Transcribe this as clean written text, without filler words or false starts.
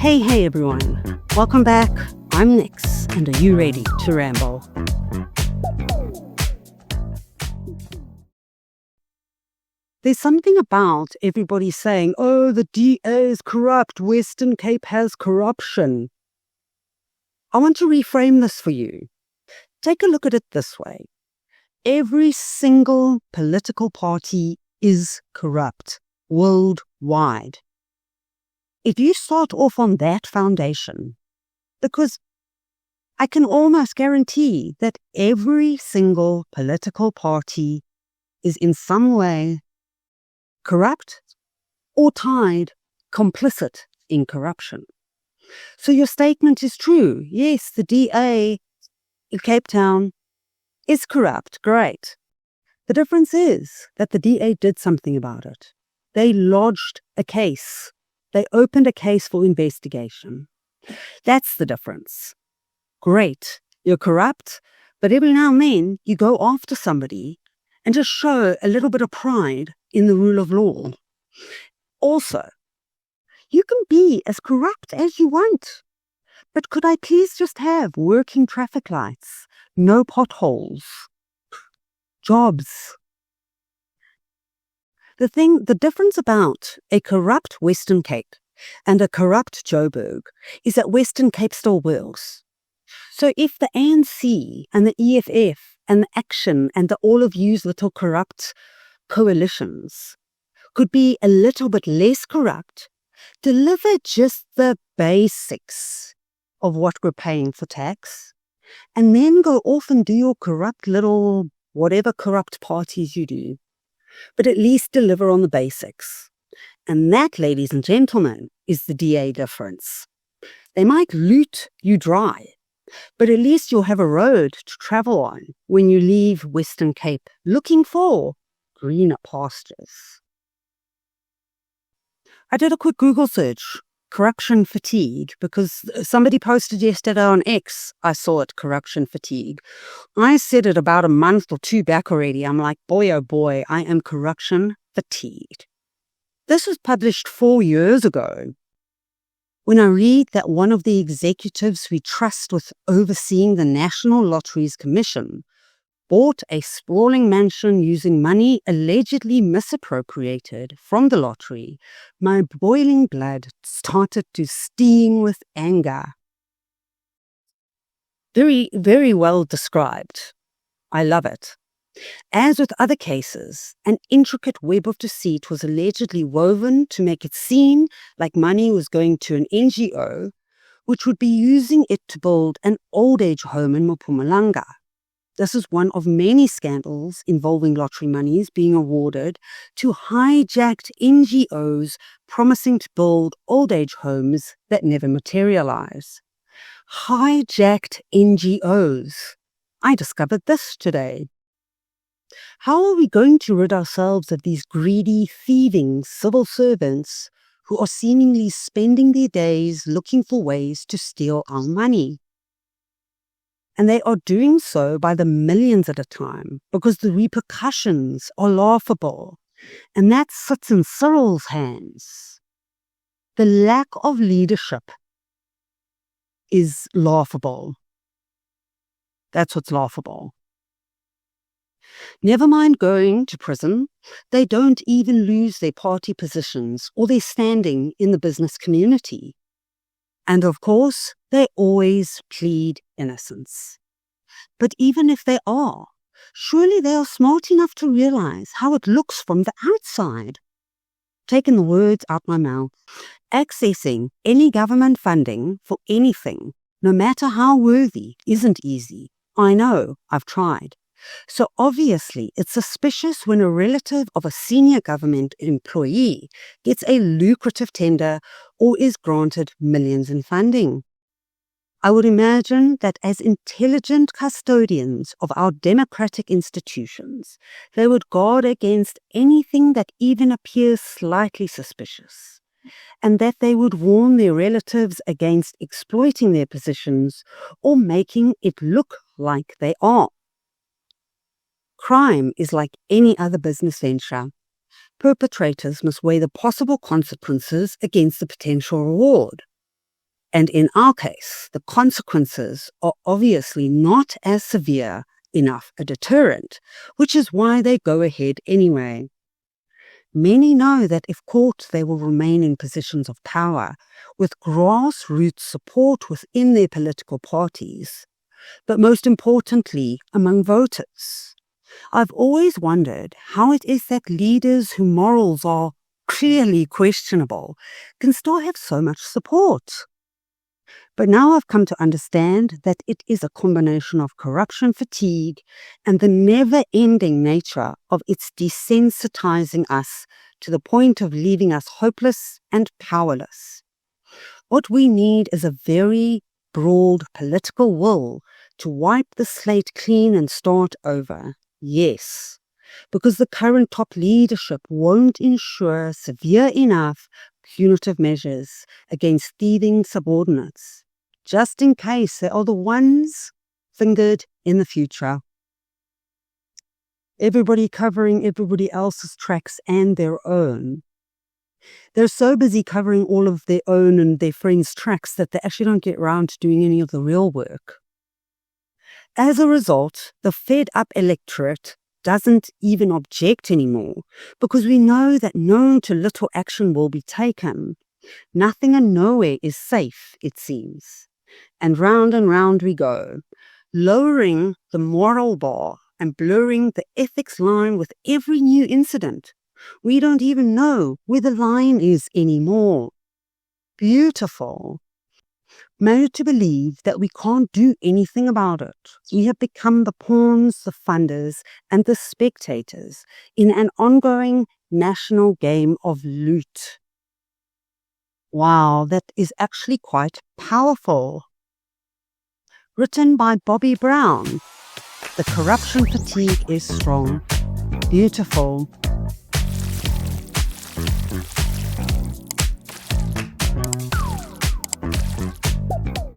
Hey everyone. Welcome back. I'm Nix, and are you ready to ramble? There's something about everybody saying, oh, the DA is corrupt, Western Cape has corruption. I want to reframe this for you. Take a look at it this way. Every single political party is corrupt worldwide. If you start off on that foundation, because I can almost guarantee that every single political party is in some way corrupt or tied, complicit in corruption. So your statement is true. Yes, the DA in Cape Town is corrupt. Great. The difference is that the DA did something about it. They lodged a case. They opened a case for investigation. That's the difference. Great, you're corrupt, but every now and then you go after somebody and just show a little bit of pride in the rule of law. Also, you can be as corrupt as you want, but could I please just have working traffic lights, no potholes, jobs? The difference about a corrupt Western Cape and a corrupt Joburg is that Western Cape still works. So if the ANC and the EFF and the Action and the all of you's little corrupt coalitions could be a little bit less corrupt, deliver just the basics of what we're paying for tax, and then go off and do your corrupt little whatever corrupt parties you do, but at least deliver on the basics. And that, ladies and gentlemen, is the DA difference. They might loot you dry, but at least you'll have a road to travel on when you leave Western Cape looking for greener pastures. I did a quick Google search, corruption fatigue, because somebody posted yesterday on X, I saw it, corruption fatigue. I said it about a month or two back already. I'm like, boy, oh boy, I am corruption fatigued. This was published 4 years ago. When I read that one of the executives we trust with overseeing the National Lotteries Commission bought a sprawling mansion using money allegedly misappropriated from the lottery, my boiling blood started to steam with anger. Very, very well described. I love it. As with other cases, an intricate web of deceit was allegedly woven to make it seem like money was going to an NGO, which would be using it to build an old age home in Mpumalanga. This is one of many scandals involving lottery monies being awarded to hijacked NGOs promising to build old age homes that never materialize. Hijacked NGOs. I discovered this today. How are we going to rid ourselves of these greedy, thieving civil servants who are seemingly spending their days looking for ways to steal our money? And they are doing so by the millions at a time because the repercussions are laughable. And that sits in Cyril's hands. The lack of leadership is laughable. That's what's laughable. Never mind going to prison, they don't even lose their party positions or their standing in the business community. And of course, they always plead innocence. But even if they are, surely they are smart enough to realize how it looks from the outside. Taking the words out my mouth, accessing any government funding for anything, no matter how worthy, isn't easy. I know, I've tried. So obviously, it's suspicious when a relative of a senior government employee gets a lucrative tender or is granted millions in funding. I would imagine that as intelligent custodians of our democratic institutions, they would guard against anything that even appears slightly suspicious, and that they would warn their relatives against exploiting their positions or making it look like they are. Crime is like any other business venture. Perpetrators must weigh the possible consequences against the potential reward. And in our case, the consequences are obviously not as severe enough a deterrent, which is why they go ahead anyway. Many know that if caught, they will remain in positions of power, with grassroots support within their political parties, but most importantly, among voters. I've always wondered how it is that leaders whose morals are clearly questionable can still have so much support. But now I've come to understand that it is a combination of corruption fatigue and the never-ending nature of its desensitizing us to the point of leaving us hopeless and powerless. What we need is a very broad political will to wipe the slate clean and start over. Yes, because the current top leadership won't ensure severe enough punitive measures against thieving subordinates, just in case they are the ones fingered in the future. Everybody covering everybody else's tracks and their own. They're so busy covering all of their own and their friends' tracks that they actually don't get around to doing any of the real work. As a result, the fed-up electorate doesn't even object anymore because we know that no to little action will be taken. Nothing and nowhere is safe, it seems. And round we go, lowering the moral bar and blurring the ethics line with every new incident. We don't even know where the line is anymore. Beautiful. Made to believe that we can't do anything about it. We have become the pawns, the funders, and the spectators in an ongoing national game of loot. Wow, that is actually quite powerful. Written by Bobby Brown. The corruption fatigue is strong. Beautiful.